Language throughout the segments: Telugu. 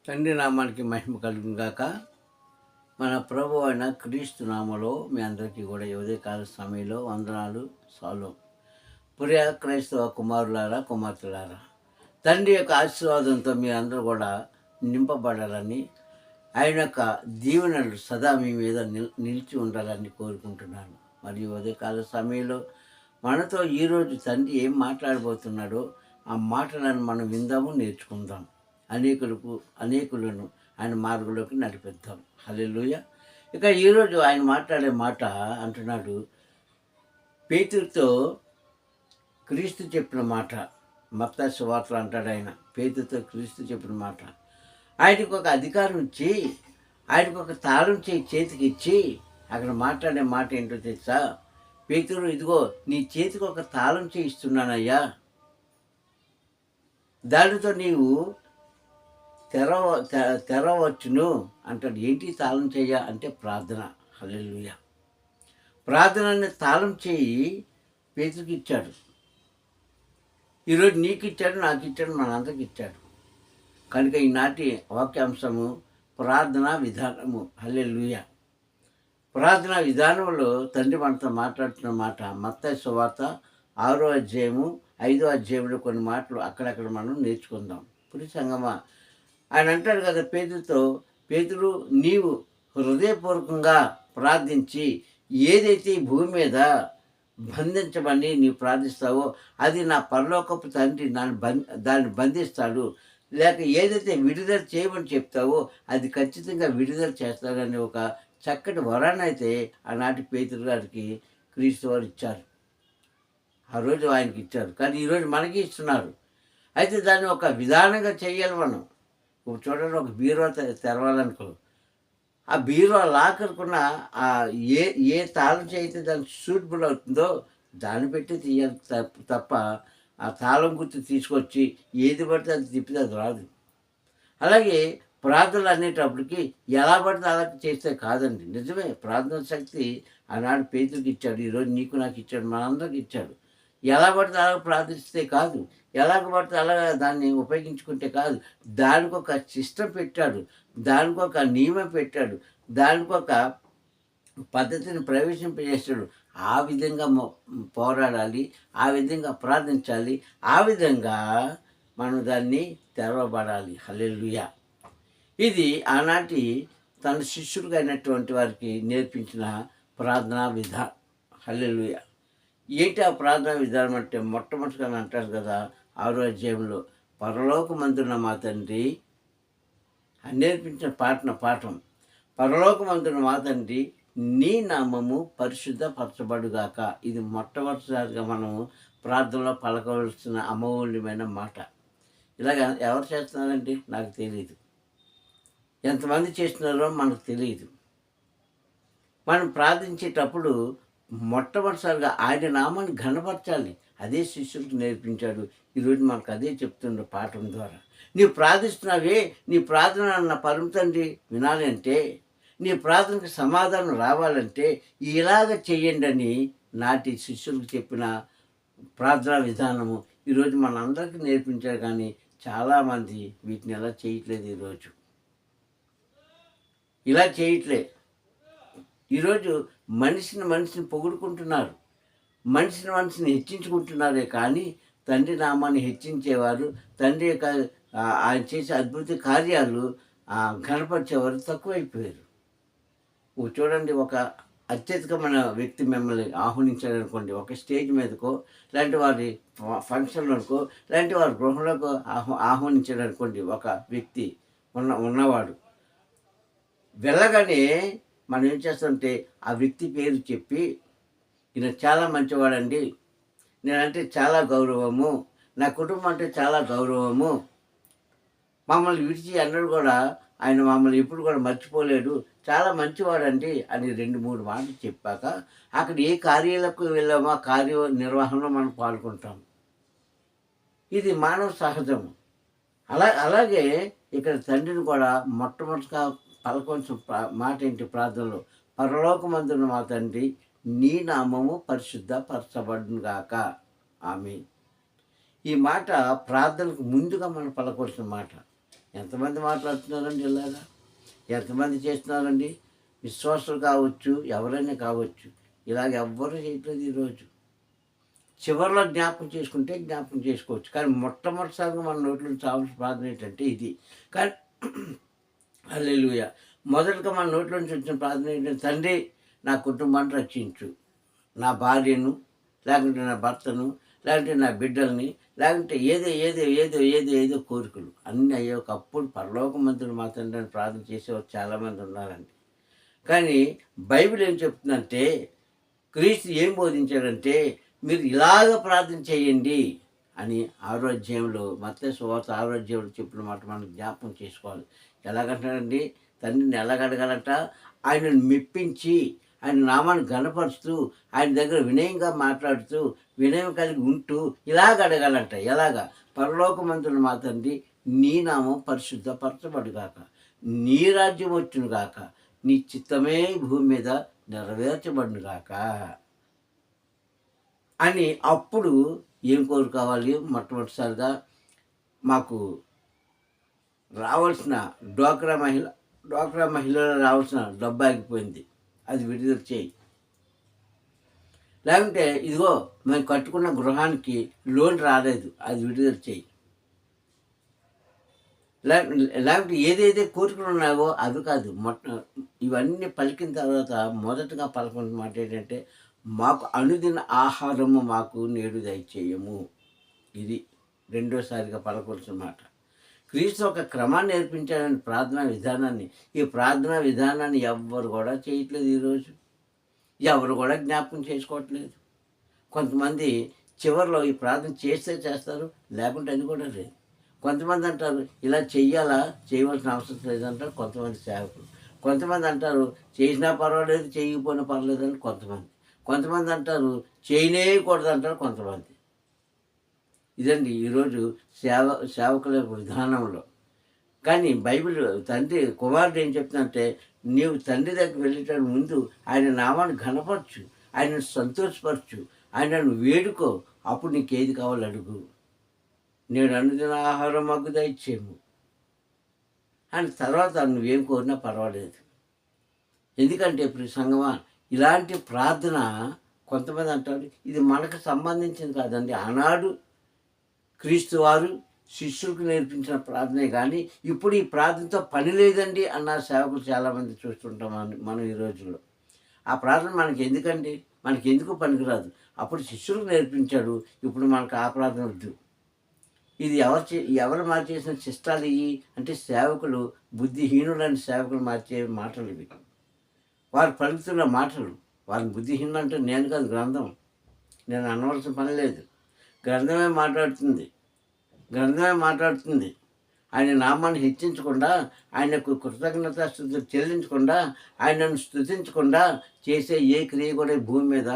తండ్రి నామానికి మహిమ కలుగును గాక. మన ప్రభు అయిన క్రీస్తు నామలో మీ అందరికీ కూడా ఉదయకాల సమయంలో వందనాలు సాలో. ప్రియ క్రైస్తవ కుమారులారా, కుమార్తెలారా, తండ్రి యొక్క ఆశీర్వాదంతో మీ అందరూ కూడా నింపబడాలని, ఆయన యొక్క దీవెనలు సదా మీ మీద నిలిచి ఉండాలని కోరుకుంటున్నాను. మరియు ఉదయకాల సమయంలో మనతో ఈరోజు తండ్రి ఏం మాట్లాడబోతున్నాడో ఆ మాటలను మనం విందాము, నేర్చుకుందాం. అనేకులను ఆయన మార్గంలోకి నడిపిద్దాం. హల్లెలూయా. ఇక ఈరోజు ఆయన మాట్లాడే మాట అంటున్నాడు, పేతురుతో క్రీస్తు చెప్పిన మాట. మత్తయి సువార్తలో అంటాడు ఆయన, పేతురుతో క్రీస్తు చెప్పిన మాట. ఆయనకు ఒక అధికారం ఇచ్చి, ఆయనకు ఒక తాళం చేతికి ఇచ్చి అక్కడ మాట్లాడే మాట ఏంటో తెలుసా? పేతురు, ఇదిగో నీ చేతికి ఒక తాళం ఇస్తున్నానయ్యా, దానితో నీవు తెరవచ్చును అంటాడు. ఏంటి తాళం చెయ్య అంటే ప్రార్థన. హల్లెలూయా. ప్రార్థనని తాళం చేయి పేతురుకి ఇచ్చాడు. ఈరోజు నీకు ఇచ్చాడు, నాకు ఇచ్చాడు, మనందరికి ఇచ్చాడు. కనుక ఈనాటి వాక్యాంశము ప్రార్థనా విధానము. హల్లెలూయా. ప్రార్థనా విధానంలో తండ్రి మనతో మాట్లాడుతున్న మాట మత్తయి సువార్త 6వ అధ్యాయము 5వ అధ్యాయంలో కొన్ని మాటలు అక్కడక్కడ మనం నేర్చుకుందాం. పురి సంగమా, ఆయన అంటాడు కదా పేతురుతో, పేతురు, నీవు హృదయపూర్వకంగా ప్రార్థించి ఏదైతే ఈ భూమి మీద బంధించమని నీవు ప్రార్థిస్తావో అది నా పరలోకపు తండ్రి దాన్ని బంధిస్తాడు. లేక ఏదైతే విడుదల చేయమని చెప్తావో అది ఖచ్చితంగా విడుదల చేస్తాడని ఒక చక్కటి వరాన్ని అయితే ఆనాటి పేతురు గారికి క్రీస్తు వారు ఇచ్చారు. ఆ రోజు ఆయనకి ఇచ్చారు, కానీ ఈరోజు మనకి ఇస్తున్నారు. అయితే దాన్ని ఒక విధానంగా చేయాలి మనం. చూడండి, ఒక బీరువా తెరవాలనుకో, ఆ బీరువా లాకర్కున్న ఏ తాళం చేయితే దానికి సూటబుల్ అవుతుందో దాన్ని పెట్టి తీయాలి తప్ప ఆ తాళం గుర్తు తీసుకొచ్చి ఏది పడితే అది తిప్పితే అది రాదు. అలాగే ప్రార్థనలు అనేటప్పటికి ఎలా పడితే అలా చేస్తే కాదండి. నిజమే, ప్రార్థన శక్తి ఆనాడు పేతురుకి ఇచ్చాడు, ఈరోజు నీకు నాకు ఇచ్చాడు, మనందరికి ఇచ్చాడు. ఎలా పడితే అలా ప్రార్థిస్తే కాదు, ఎలాగ పడితే అలాగ దాన్ని ఉపయోగించుకుంటే కాదు. దానికి ఒక సిస్టమ్ పెట్టాడు, దానికి ఒక నియమం పెట్టాడు, దానికి ఒక పద్ధతిని ప్రవేశింపజేస్తాడు. ఆ విధంగా పోరాడాలి, ఆ విధంగా ప్రార్థించాలి, ఆ విధంగా మనం దాన్ని తెరవబడాలి. హల్లెలూయా. ఇది ఆనాటి తన శిష్యుడిగా అయినటువంటి వారికి నేర్పించిన ప్రార్థనా విధానం. హల్లెలూయా. ఏంటి ఆ ప్రార్థనా విధానం అంటే, మొట్టమొదటిగా అంటారు కదా 6వ అధ్యాయంలో, పరలోకమందున్న మా తండ్రి అని నేర్పించిన పాఠం. పరలోకమందున్న మా తండ్రి, నీ నామము పరిశుద్ధపరచబడుగాక. ఇది మొట్టమొదటిసారిగా మనము ప్రార్థనలో పలకవలసిన అమూల్యమైన మాట. ఇలాగ ఎవరు చేస్తున్నారండి నాకు తెలియదు, ఎంతమంది చేస్తున్నారో మనకు తెలియదు. మనం ప్రార్థించేటప్పుడు మొట్టమొదటిసారిగా ఆయన నామాన్ని ఘనపరచాలి. అదే శిష్యులకు నేర్పించాడు. ఈరోజు మనకు అదే చెప్తుండ్రు పాఠం ద్వారా. నీవు ప్రార్థిస్తున్నావే, నీ ప్రార్థన నా పరమ తండ్రి వినాలి అంటే, నీ ప్రార్థనకు సమాధానం రావాలంటే ఇలాగ చెయ్యండి అని నాటి శిష్యులకు చెప్పిన ప్రార్థనా విధానము ఈరోజు మనందరికీ నేర్పించారు. కానీ చాలామంది వీటిని ఎలా చేయట్లేదు. ఇలా చేయట్లే. ఈరోజు మనిషిని పొగుడుకుంటున్నారు, మనిషిని హెచ్చించుకుంటున్నారే కానీ తండ్రి నామాన్ని హెచ్చించేవారు, తండ్రి యొక్క ఆయన చేసే అద్భుత కార్యాలు కనపరిచేవారు తక్కువైపోయారు. చూడండి, ఒక అత్యధికమైన వ్యక్తి మిమ్మల్ని ఆహ్వానించారనుకోండి, ఒక స్టేజ్ మీదకో, లాంటి వారి ఫంక్షన్లకో, లాంటి వారి గృహంలోకి ఆహ్వానించారనుకోండి, ఒక వ్యక్తి ఉన్నవాడు వెళ్ళగానే మనం ఏం చేస్తామంటే ఆ వ్యక్తి పేరు చెప్పి, ఈయన చాలా మంచివాడండి, నేనంటే చాలా గౌరవము, నా కుటుంబం అంటే చాలా గౌరవము, మమ్మల్ని విడిచి అన్నాడు కూడా ఆయన మమ్మల్ని ఎప్పుడు కూడా మర్చిపోలేడు, చాలా మంచివాడండి అని 2-3 మాటలు చెప్పాక అక్కడ ఏ కార్యాలకు వెళ్ళామో ఆ కార్య నిర్వహణలో మనం పాల్గొంటాం. ఇది మానవ సహజము. అలాగే ఇక్కడ తండ్రిని కూడా మొట్టమొదటిగా పలకొంచెం మాట ఏంటి ప్రార్థనలో, పరలోకమందున్న మా తండ్రి, నీ నామము పరిశుద్ధపరచబడునుగాక. ఆమేన్. ఈ మాట ప్రార్థనకు ముందుగా మనం పలకొల్సిన మాట. ఎంతమంది మాట్లాడుతున్నారండి ఇలాగా? ఎంతమంది చేస్తున్నారండి? విశ్వాసులు కావచ్చు, ఎవరైనా కావచ్చు, ఇలాగ ఎవ్వరూ చేయట్లేదు ఈరోజు. చివరిలో జ్ఞాపకం చేసుకుంటే జ్ఞాపకం చేసుకోవచ్చు, కానీ మొట్టమొదటిసారిగా మన నోట్లో నుంచి రావాల్సిన ప్రార్థన ఏంటంటే ఇది. కానీ హల్లెలూయా, మొదటగా మన నోట్లో నుంచి వచ్చిన ప్రార్థన ఏంటంటే, తండ్రి నా కుటుంబాన్ని రక్షించు, నా భార్యను, లేకుంటే నా భర్తను, లేకుంటే నా బిడ్డల్ని, లేకుంటే ఏదో కోరికలు అన్నీ అయ్యేకప్పుడు పరలోకమంతుడు మా తండ్రి అని ప్రార్థన చేసేవారు చాలామంది ఉన్నారండి. కానీ బైబిల్ ఏం చెప్తుందంటే, క్రీస్తు ఏం బోధించాడంటే, మీరు ఇలాగ ప్రార్థన చేయండి అని 6వ అధ్యాయంలో, మత్తయి సువార్త 6వ అధ్యాయంలో చెప్పిన మాట మనం జ్ఞాపకం చేసుకోవాలి. ఎలాగంటాడండి? తండ్రిని ఎలాగడగాలంట? ఆయనను మెప్పించి, ఆయన నామాన్ని ఘనపరుస్తూ, ఆయన దగ్గర వినయంగా మాట్లాడుతూ, వినయం కలిగి ఉంటూ ఇలాగ అడగాలంట. ఎలాగా? పరలోకమందున మా తండ్రి, నీ నామం పరిశుద్ధపరచబడుగాక, నీ రాజ్యం వచ్చునుగాక, నీ చిత్తమే భూమి మీద నెరవేర్చబడునుగాక అని. అప్పుడు ఏం కోరుకోవాలి? మొట్టమొదటిసారిగా మాకు రావాల్సిన డ్వాక్రా మహిళలు రావాల్సిన డబ్బు ఆగిపోయింది, అది విడుదల చేయి. లేకుంటే ఇదిగో మేము కట్టుకున్న గృహానికి లోన్ రాలేదు, అది విడుదల చేయి. లేకుంటే ఏదైతే కోరికలు ఉన్నాయో అవి కాదు. ఇవన్నీ పలికిన తర్వాత మొదటగా పలకొన్న మాట ఏంటంటే, మాకు అనుదిన ఆహారము మాకు నేడు దయచేయము. ఇది రెండోసారిగా పలకొల్సిన మాట. క్రీస్తు ఒక క్రమాన్ని నేర్పించాడని ప్రార్థనా విధానాన్ని. ఈ ప్రార్థనా విధానాన్ని ఎవ్వరు కూడా చేయట్లేదు ఈరోజు. ఎవరు కూడా జ్ఞాపకం చేసుకోవట్లేదు. కొంతమంది చివరిలో ఈ ప్రార్థన చేస్తే చేస్తారు, లేకుంటే అది కూడా లేదు. కొంతమంది అంటారు ఇలా చెయ్యాలా, చేయవలసిన అవసరం లేదంటారు కొంతమంది సేవకులు. కొంతమంది అంటారు చేసినా పర్వాలేదు, చేయకపోయినా పర్లేదు అని కొంతమంది అంటారు చేయనేయకూడదు అంటారు కొంతమంది. ఇదండి ఈరోజు సేవకుల విధానంలో. కానీ బైబిల్ తండ్రి కుమారుడు ఏం చెప్తుందంటే, నీవు తండ్రి దగ్గరికి వెళ్ళేటప్పుడు ముందు ఆయన నామాన్ని ఘనపరచు, ఆయనను సంతోషపరచు, ఆయనను వేడుకో, అప్పుడు నీకు ఏది కావాలో అడుగు. నేను అనుదిన ఆహారం మాకు దయచేయము అని. తర్వాత నువ్వేం కోరినా పర్వాలేదు. ఎందుకంటే ఇప్పుడు సంగమా, ఇలాంటి ప్రార్థన కొంతమంది అంటారు ఇది మనకు సంబంధించింది కాదండి. ఆనాడు క్రీస్తు వారు శిష్యులకు నేర్పించిన ప్రార్థనే కానీ ఇప్పుడు ఈ ప్రార్థనతో పని లేదండి అన్న సేవకులు చాలామంది చూస్తుంటాం మనం ఈ రోజుల్లో. ఆ ప్రార్థన మనకి ఎందుకండి? మనకి ఎందుకు పనికిరాదు. అప్పుడు శిష్యులకు నేర్పించాడు, ఇప్పుడు మనకు ఆ ప్రార్థన వద్దు. ఇది ఎవరు మార్చేసిన శిష్టాలు ఇవి అంటే, సేవకులు బుద్ధిహీనులని సేవకులు మార్చే మాటలు ఇవి. వారు పలుకుతున్న మాటలు. వారిని బుద్ధిహీనులు అంటే నేను కాదు, గ్రంథం. నేను అనవలసిన పని లేదు. గ్రంథమే మాట్లాడుతుంది. ఆయన నామాన్ని హెచ్చించకుండా, ఆయనకు కృతజ్ఞతాస్తుతులు చెల్లించకుండా, ఆయనను స్తుతించకుండా చేసే ఏ క్రియ కూడా భూమి మీద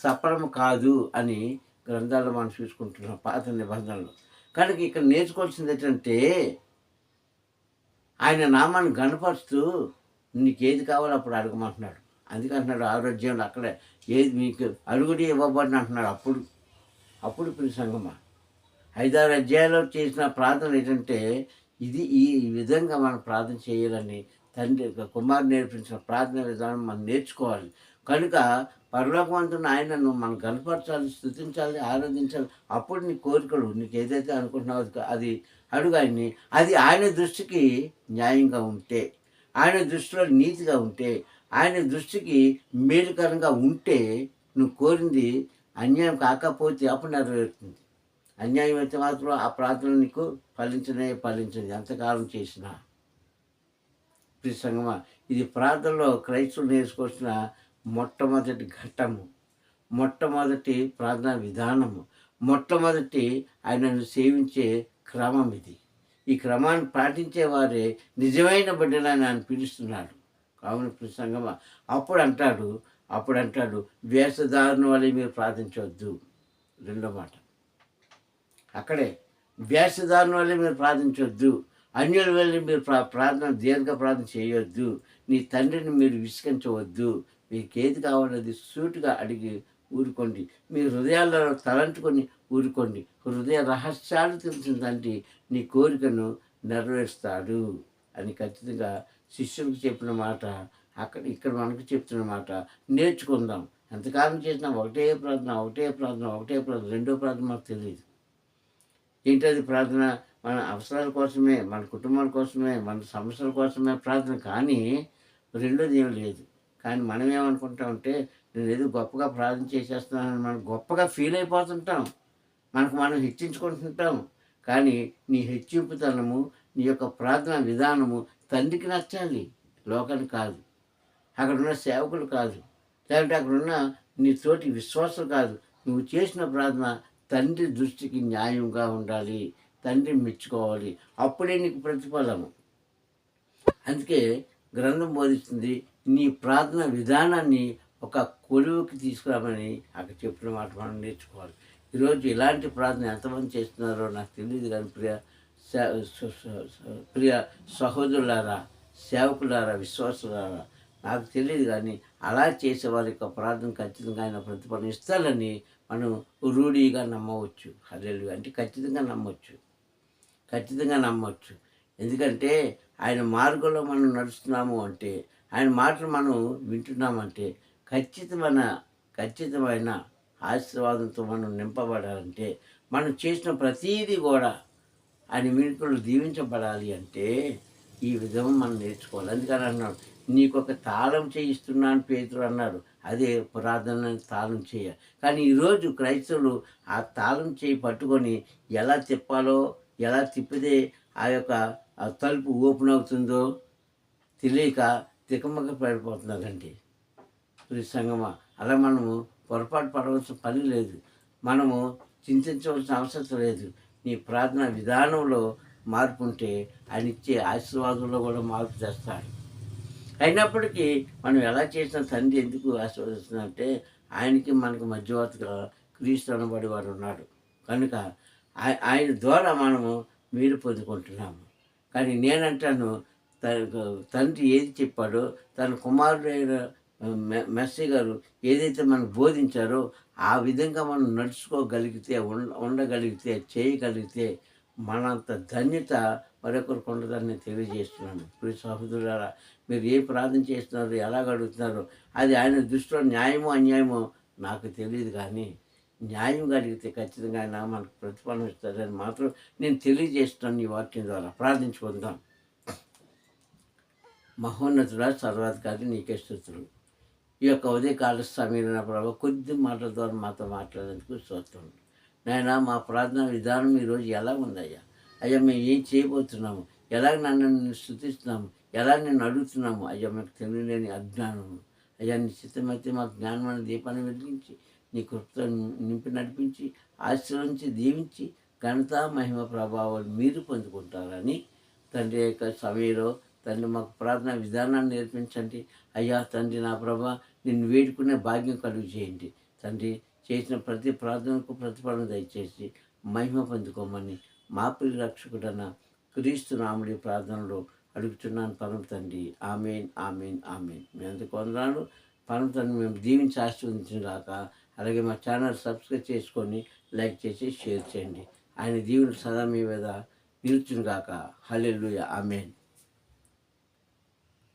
సఫలం కాదు అని గ్రంథాల్లో మనం చూసుకుంటున్నాం, పాత నిబంధనలు. కనుక ఇక్కడ నేర్చుకోవాల్సింది ఏంటంటే, ఆయన నామాన్ని గణపరుస్తూ నీకు ఏది కావాలో అప్పుడు అడగమంటున్నాడు. అందుకంటున్నాడు ఆరోగ్యంలో అక్కడే ఏది మీకు అడుగుడి ఇవ్వబడిన అంటున్నాడు. అప్పుడు ప్రియ సంగమా, 5-6 అధ్యాయాల్లో చేసిన ప్రార్థన ఏంటంటే ఈ విధంగా మనం ప్రార్థన చేయాలని తండ్రి కుమారుడు నేర్పించిన ప్రార్థన విధానం మనం నేర్చుకోవాలి. కనుక పరలోకమంతున్న ఆయనను మనం కనపరచాలి, స్తుతించాలి, ఆరాధించాలి. అప్పుడు నీ కోరికలు నీకు ఏదైతే అనుకుంటున్నావో అది అడుగు ఆయన్ని. అది ఆయన దృష్టికి న్యాయంగా ఉంటే, ఆయన దృష్టిలో నీతిగా ఉంటే, ఆయన దృష్టికి మేలుకరంగా ఉంటే, నువ్వు కోరింది అన్యాయం కాకపోతే అప్పుడు నెరవేరుతుంది. అన్యాయం అయితే మాత్రం ఆ ప్రార్థన నీకు ఫలించదు ఎంతకాలం చేసినా. ప్రియ సంగమా, ఇది ప్రార్థనలో క్రైస్తవులు నేర్చుకోవాల్సిన మొట్టమొదటి ఘట్టము, మొట్టమొదటి ప్రార్థనా విధానము, మొట్టమొదటి ఆయనను సేవించే క్రమం ఇది. ఈ క్రమాన్ని పాటించే వారే నిజమైన బిడ్డలని ఆయన పిలుస్తున్నాడు. కావున ప్రియ సంగమా, అప్పుడు అంటాడు వేషధారణ వల్ల మీరు ప్రార్థించవద్దు. రెండో మాట అక్కడే, వేషధారణ వల్ల మీరు ప్రార్థించవద్దు, అన్యుల వల్ల మీరు దీర్ఘ ప్రార్థన చేయొద్దు, నీ తండ్రిని మీరు విసిగించవద్దు. మీకు ఏది కావాలది సూటిగా అడిగి ఊరుకోండి, మీ హృదయాలలో తలంటుకొని ఊరుకోండి. హృదయ రహస్యాలు తెలిసిన తండ్రి నీ కోరికను నెరవేరుస్తాడు అని ఖచ్చితంగా శిష్యులకు చెప్పిన మాట ఇక్కడ మనకు చెప్తున్న మాట నేర్చుకుందాం. ఎంతకాలం చేసినా ఒకటే ప్రార్థన, ఒకటే ప్రార్థన, ఒకటే ప్రార్థన, రెండో ప్రార్థన మాకు తెలియదు. ఏంటది ప్రార్థన? మన అవసరాల కోసమే, మన కుటుంబాల కోసమే, మన సమస్యల కోసమే ప్రార్థన, కానీ రెండోది ఏం లేదు. కానీ మనం ఏమనుకుంటామంటే నేనేదో గొప్పగా ప్రార్థన చేసేస్తున్నానని మనం గొప్పగా ఫీల్ అయిపోతుంటాం. మనకు మనం హెచ్చించుకుంటుంటాం. కానీ నీ హెచ్చింపుతనము, నీ యొక్క ప్రార్థన విధానము తండ్రికి నచ్చాలి, లోకానికి కాదు. అక్కడున్న సేవకులు కాదు, లేదంటే అక్కడున్న నీ తోటి విశ్వాసులు కాదు. నువ్వు చేసిన ప్రార్థన తండ్రి దృష్టికి న్యాయంగా ఉండాలి, తండ్రి మెచ్చుకోవాలి. అప్పుడే నీకు ప్రతిఫలము. అందుకే గ్రంథం బోధిస్తుంది, నీ ప్రార్థన విధానాన్ని ఒక కొలువుకి తీసుకురామని అక్కడ చెప్పిన మాట మనం నేర్చుకోవాలి. ఈరోజు ఇలాంటి ప్రార్థన ఎంతమంది చేస్తున్నారో నాకు తెలియదు, కానీ ప్రియ సహోదరులారా, సేవకులారా, విశ్వాసులారా, నాకు తెలియదు, కానీ అలా చేసే వారి యొక్క ప్రార్థన ఖచ్చితంగా ఆయన ప్రతిఫలం ఇస్తారని మనం రూఢీగా నమ్మవచ్చు. హల్లెలూయా. అంటే ఖచ్చితంగా నమ్మవచ్చు. ఎందుకంటే ఆయన మార్గంలో మనం నడుస్తున్నాము అంటే, ఆయన మాటలు మనం వింటున్నామంటే, ఖచ్చితమైన ఆశీర్వాదంతో మనం నింపబడాలంటే, మనం చేసిన ప్రతీది కూడా ఆయన మీకులు దీవించబడాలి అంటే ఈ విధం మనం నేర్చుకోవాలి. అందుకని అన్నాడు, నీకు ఒక తాళం చేయిస్తున్నాను పేతురు అన్నాడు. అదే ప్రార్థన తాళం చేయ. కానీ ఈరోజు క్రైస్తవులు ఆ తాళం చేయి పట్టుకొని ఎలా తిప్పాలో, ఎలా తిప్పితే ఆ యొక్క తలుపు ఓపెన్ అవుతుందో తెలియక తికమక పడిపోతున్నారండి. సంగమా, అలా మనము పొరపాటు పడవలసిన పని లేదు, మనము చింతించవలసిన అవసరం లేదు. నీ ప్రార్థన విధానంలో మార్పు ఉంటే ఆయన ఇచ్చే ఆశీర్వాదంలో కూడా మార్పు తెస్తాడు. అయినప్పటికీ మనం ఎలా చేసిన తండ్రి ఎందుకు ఆశీర్వదిస్తుందంటే, ఆయనకి మనకు మధ్యవర్తిగా క్రీస్తు అనబడి వాడు ఉన్నాడు కనుక ఆయన ద్వారా మనము మీరు పొందుకుంటున్నాము. కానీ నేనంటాను, తండ్రి ఏది చెప్పాడో, తన కుమారుడైన మెస్సీ గారు ఏదైతే మనకు బోధించారో ఆ విధంగా మనం నడుచుకోగలిగితే, ఉండగలిగితే, చేయగలిగితే మనంత ధన్యత మరొకరికి ఉండదని తెలియజేస్తున్నాను. ఇప్పుడు సహోదరులారా, మీరు ఏ ప్రార్థన చేస్తున్నారు, ఎలాగ అడుగుతున్నారు, అది ఆయన దృష్టిలో న్యాయమో అన్యాయమో నాకు తెలియదు, కానీ న్యాయం కలిగితే ఖచ్చితంగా ఆయన మనకు ప్రతిఫలం ఇస్తారని మాత్రం నేను తెలియజేస్తున్నాను ఈ వాక్యం ద్వారా. ప్రార్థించుకుందాం. మహోన్నతుడా, సర్వాధికారి, నీకే స్తుతులు. ఈ యొక్క ఉదయకాల సమయంలో ప్రభావ కొద్ది మాటల ద్వారా మాతో మాట్లాడేందుకు స్తోత్రం. నాయన, మా ప్రార్థన విధానం ఈరోజు ఎలా ఉందయ్యా? అయ్యా, మేము ఏం చేయబోతున్నాము, ఎలాగ నన్ను స్తుతిస్తున్నాము, ఎలా నేను అడుగుతున్నాము అయ్యా, మాకు తెలియలేని అజ్ఞానము. అయ్యా, నీ చిత్తమైతే మాకు జ్ఞానమైన దీపాన్ని వెలిగించి, నీ కృపతో నింపి నడిపించి, ఆశీర్వదించి, దీవించి, ఘనత మహిమ ప్రభావాలు మీరు పొందుకుంటారని తండ్రి యొక్క సమయంలో తండ్రి మాకు ప్రార్థన విధానాన్ని నేర్పించండి. అయ్యా తండ్రి, నా ప్రభా, నిన్ను వేడుకునే భాగ్యం కలుగు చేయండి తండ్రి. చేసిన ప్రతి ప్రార్థనకు ప్రతిఫలం దయచేసి మహిమ పొందుకోమని మా ప్రియ రక్షకుడన్న క్రీస్తు నాముడి ప్రార్థనలో అడుగుతున్నాను పరమ తండ్రి. Amen, amen, amen. మీ అందరికీ వందనాలు. పరమ తండ్రి మేము దీవించి ఆశీర్వదించిన గాక. అలాగే మా ఛానల్ సబ్స్క్రైబ్ చేసుకొని లైక్ చేసి షేర్ చేయండి. ఆయన దీవులు సదా మీ మీద నిలుచును గాక. హల్లెలూయా. ఆమెన్.